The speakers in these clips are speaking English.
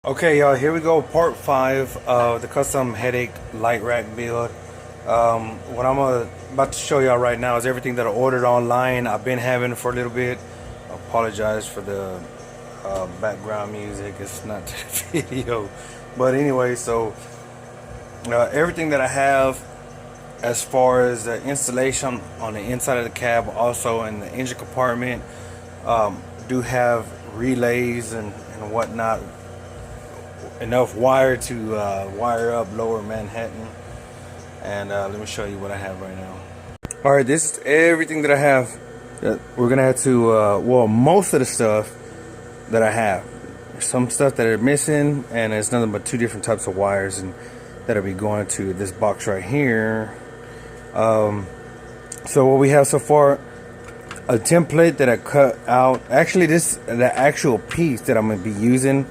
Okay, y'all, here we go, part 5 of the custom headache light rack build. What I'm about to show y'all right now is everything that I ordered online. I've been having for a little bit. I apologize for the background music. It's not the video. But anyway, so everything that I have as far as the installation on the inside of the cab, also in the engine compartment, do have relays and whatnot. Enough wire to wire up lower Manhattan. And let me show you what I have right now. Alright, this is everything that I have. We're gonna have to well, most of the stuff that I have. There's some stuff that are missing, and it's nothing but 2 different types of wires, and that'll be going to this box right here. So what we have so far, a template that I cut out. Actually, the actual piece that I'm gonna be using,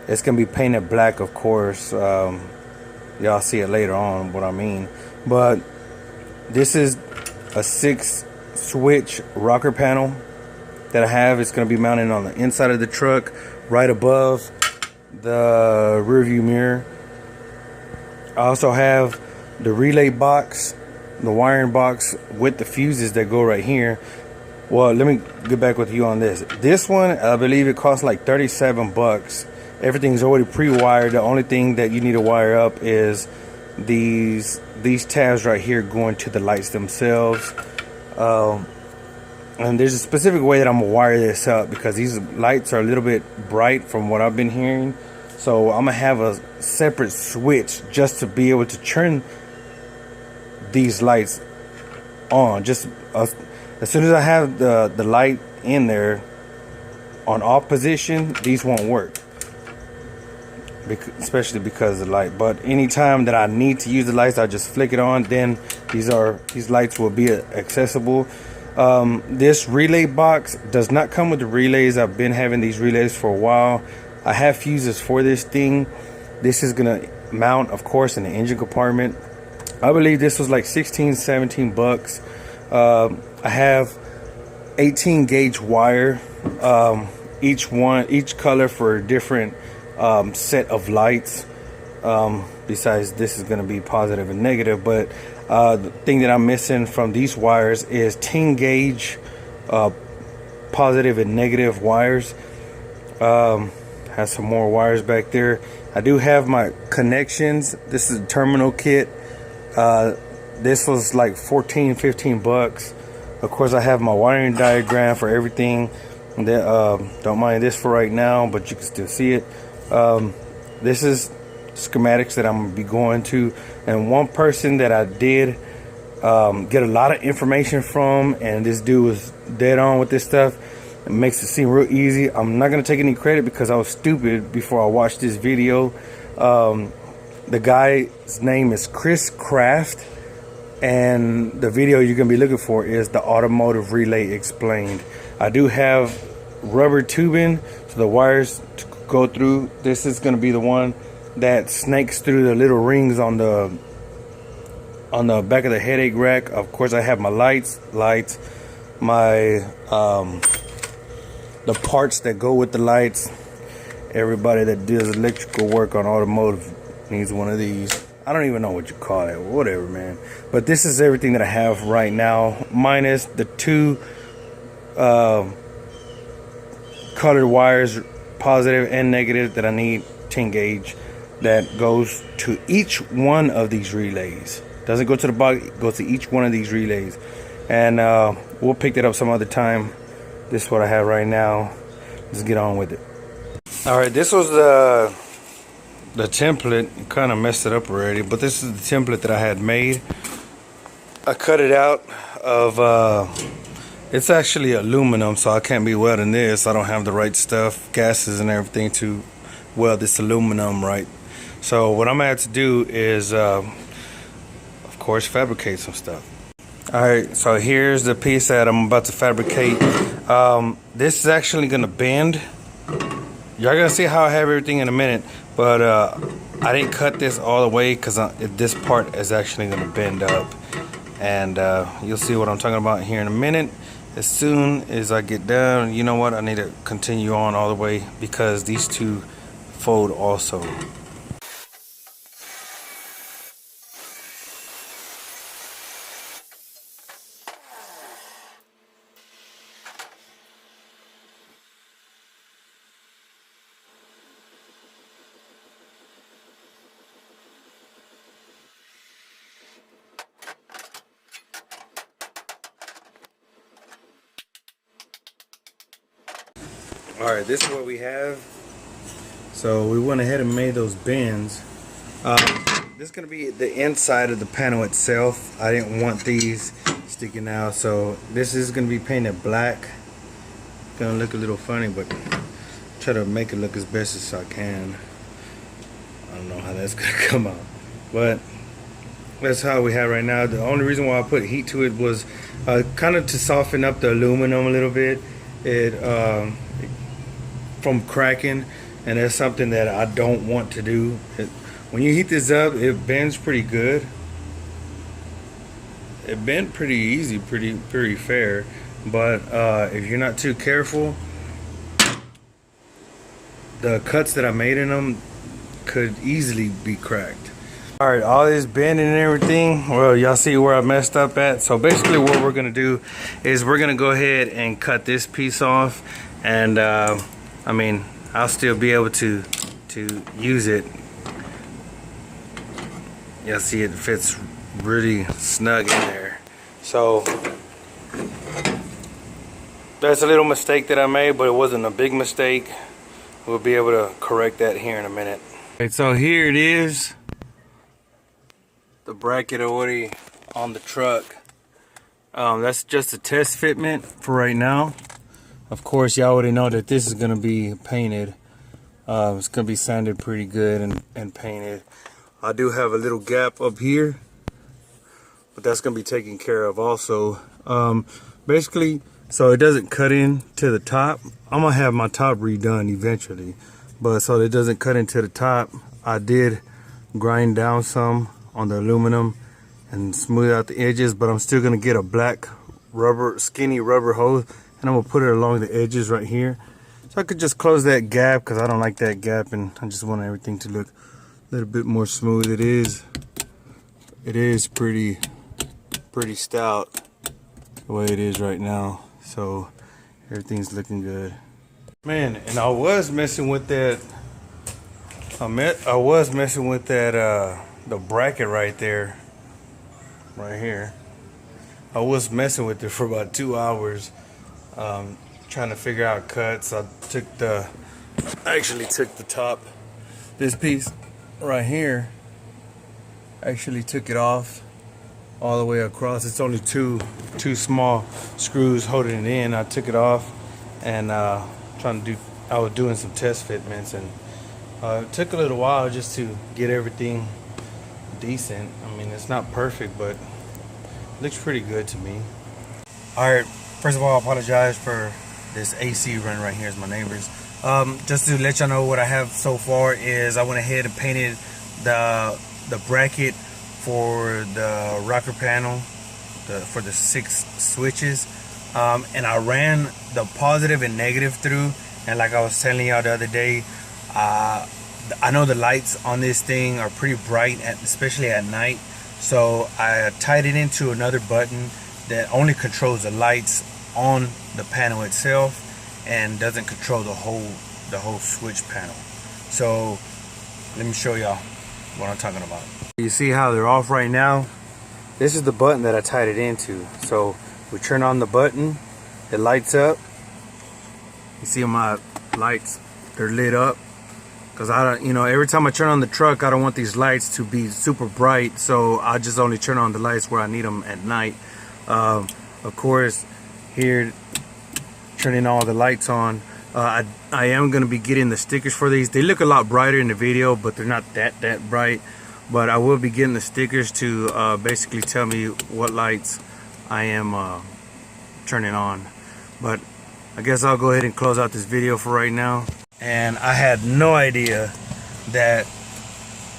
it's gonna be painted black, of course. Y'all see it later on what I mean. But this is a 6-switch rocker panel that I have. It's gonna be mounted on the inside of the truck, right above the rear view mirror. I also have the relay box, the wiring box with the fuses that go right here. Well, let me get back with you on this. This one, I believe it costs like 37 bucks. Everything's already pre-wired. The only thing that you need to wire up is these tabs right here going to the lights themselves. And there's a specific way that I'm gonna wire this up because these lights are a little bit bright from what I've been hearing. So I'm gonna have a separate switch just to be able to turn these lights on. Just as soon as I have the light in there on off position, these won't work. Especially because of the light. But anytime that I need to use the lights, I just flick it on. Then these lights will be accessible. This relay box does not come with the relays. I've been having these relays for a while. I have fuses for this thing. This is gonna mount, of course, in the engine compartment. I believe this was like 16-17 bucks. I have 18 gauge wire, each color for different set of lights. Besides, this is going to be positive and negative, but the thing that I'm missing from these wires is 10 gauge positive and negative wires. Has some more wires back there. I do have my connections. This is a terminal kit. This was like 14-15 bucks. Of course, I have my wiring diagram for everything. Don't mind this for right now, but you can still see it. This is schematics that I'm gonna be going to, and one person that I did get a lot of information from, and this dude was dead on with this stuff. It makes it seem real easy. I'm not gonna take any credit because I was stupid before I watched this video. The guy's name is Chris Craft, and the video you're gonna be looking for is the automotive relay explained. I do have rubber tubing so the wires to go through. This is going to be the one that snakes through the little rings on the back of the headache rack. Of course, I have my lights, my the parts that go with the lights. Everybody that does electrical work on automotive needs one of these. I don't even know what you call it, whatever, man. But this is everything that I have right now, minus the 2 colored wires, positive and negative, that I need 10 gauge, that goes to each one of these relays. Doesn't go to the box, it goes to each one of these relays. And we'll pick that up some other time. This is what I have right now. Let's get on with it. All right, this was the template. Kind of messed it up already, but this is the template that I had made. I cut it out of it's actually aluminum, so I can't be welding this. I don't have the right stuff, gases and everything to weld this aluminum right. So what I'm gonna have to do is of course fabricate some stuff. Alright, so here's the piece that I'm about to fabricate. This is actually gonna bend. Y'all gonna see how I have everything in a minute, but I didn't cut this all the way because this part is actually gonna bend up, and you'll see what I'm talking about here in a minute. as soon as I get done, you know what, I need to continue on all the way because these two fold also. Alright, this is what we have. So we went ahead and made those bends. This is going to be the inside of the panel itself. I didn't want these sticking out, so this is going to be painted black. Gonna look a little funny, but try to make it look as best as I can. I don't know how that's going to come out, but that's how we have right now. The only reason why I put heat to it was kind of to soften up the aluminum a little bit. From cracking, and that's something that I don't want to do. When you heat this up, it bends pretty good. It bent pretty easy, pretty fair, but if you're not too careful, the cuts that I made in them could easily be cracked. Alright, all this bending and everything, well, y'all see where I messed up at. So basically what we're gonna do is we're gonna go ahead and cut this piece off, and I mean, I'll still be able to use it. You'll see it fits really snug in there. So that's a little mistake that I made, but it wasn't a big mistake. We'll be able to correct that here in a minute. Okay, so here it is. The bracket already on the truck. That's just a test fitment for right now. Of course, y'all already know that this is going to be painted. It's going to be sanded pretty good and painted. I do have a little gap up here, but that's going to be taken care of also. Basically, so it doesn't cut in to the top. I'm going to have my top redone eventually. But so it doesn't cut into the top, I did grind down some on the aluminum and smooth out the edges, but I'm still going to get a black skinny rubber hose, and I'm gonna put it along the edges right here, so I could just close that gap, because I don't like that gap, and I just want everything to look a little bit more smooth. It is pretty stout the way it is right now, so everything's looking good, man. And I was messing with that. I was messing with that the bracket right there, right here. I was messing with it for about 2 hours. Trying to figure out cuts. I actually took the top, this piece right here, actually took it off all the way across. It's only two small screws holding it in. I took it off and I was doing some test fitments, and it took a little while just to get everything decent. I mean, it's not perfect, but it looks pretty good to me. Alright, first of all, I apologize for this AC run right here. Is my neighbors. Just to let y'all know what I have so far is I went ahead and painted the bracket for the rocker panel for the 6 switches, and I ran the positive and negative through, and like I was telling y'all the other day, I know the lights on this thing are pretty bright, especially at night, so I tied it into another button that only controls the lights on the panel itself and doesn't control the whole switch panel. So let me show y'all what I'm talking about. You see how they're off right now? This is the button that I tied it into. So we turn on the button, it lights up. You see my lights, they're lit up. Because I don't, every time I turn on the truck, I don't want these lights to be super bright, so I just only turn on the lights where I need them at night. Of course, here, turning all the lights on, I am going to be getting the stickers for these. They look a lot brighter in the video, but they're not that bright. But I will be getting the stickers to basically tell me what lights I am turning on. But I guess I'll go ahead and close out this video for right now. And I had no idea that,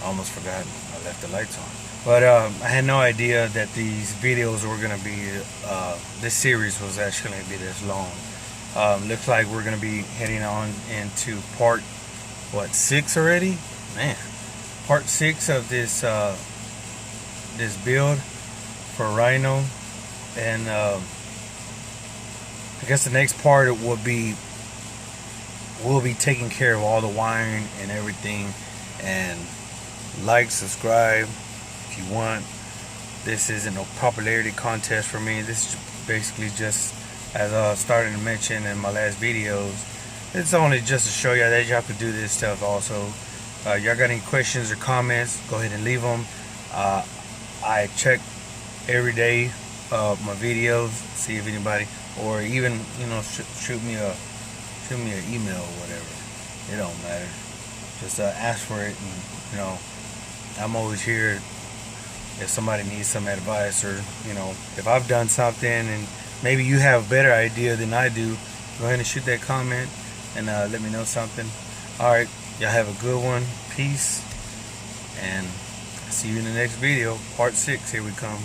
I almost forgot I left the lights on. But I had no idea that these videos were gonna be this series was actually gonna be this long. Looks like we're gonna be heading on into part 6 already, man. Part 6 of this this build for Rhino, and I guess the next part will be we'll be taking care of all the wiring and everything. And like, subscribe if you want. This isn't no popularity contest for me. This is basically just, as I started to mention in my last videos, it's only just to show you that y'all could do this stuff also. Y'all got any questions or comments, go ahead and leave them. I check every day my videos, see if anybody, or even, you know, shoot me an email or whatever. It don't matter. Just ask for it, and you know, I'm always here if somebody needs some advice, or you know, if I've done something and maybe you have a better idea than I do, go ahead and shoot that comment and let me know something. Alright, y'all have a good one. Peace, and see you in the next video. Part 6, here we come.